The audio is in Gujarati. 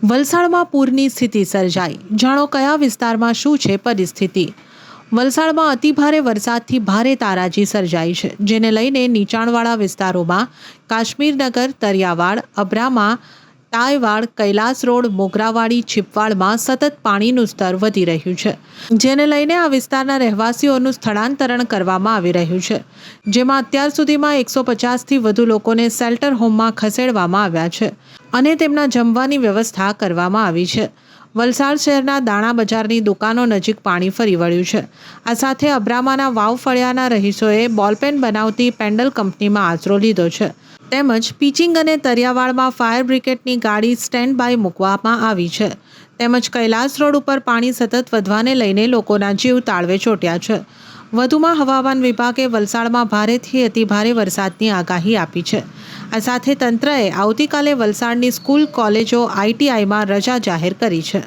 વલસાડમાં પૂરની સ્થિતિ સર્જાઈ, જાણો કયા વિસ્તારમાં શું છે પરિસ્થિતિ। વલસાડમાં અતિભારે વરસાદથી ભારે તારાજી સર્જાઈ છે, જેને લઈને નીચાણવાળા વિસ્તારોમાં કાશ્મીરનગર, તરિયાવાડ, અબ્રામા, તાયવાડ, કૈલાસ રોડ, મોગરાવાડી, છીપવાડમાં સતત પાણીનું સ્તર વધી રહ્યું છે, જેને લઈને આ વિસ્તારના રહેવાસીઓનું સ્થળાંતરણ કરવામાં આવી રહ્યું છે, જેમાં અત્યાર સુધીમાં 150થી વધુ લોકોને શેલ્ટર હોમમાં ખસેડવામાં આવ્યા છે અને તેમના જમવાની વ્યવસ્થા કરવામાં આવી છે। વલસાડ શહેરના દાણા બજારની દુકાનો નજીક પાણી ફરી વળ્યું છે। આ સાથે અબ્રામાના વાવ ફળિયાના રહીશોએ બોલપેન બનાવતી પેન્ડલ કંપનીમાં આશરો લીધો છે, તેમજ પીચિંગ અને તરિયાવાડમાં ફાયર બ્રિગેડની ગાડી સ્ટેન્ડ બાય મૂકવામાં આવી છે, તેમજ કૈલાસ રોડ ઉપર પાણી સતત વધવાને લઈને લોકોના જીવ તાળવે ચોંટ્યા છે। વધુમાં હવામાન વિભાગે વલસાડમાં ભારેથી અતિભારે વરસાદની આગાહી આપી છે। આ સાથે તંત્રએ આવતીકાલે વલસાડની સ્કૂલ, કોલેજો, ITIમાં રજા જાહેર કરી છે।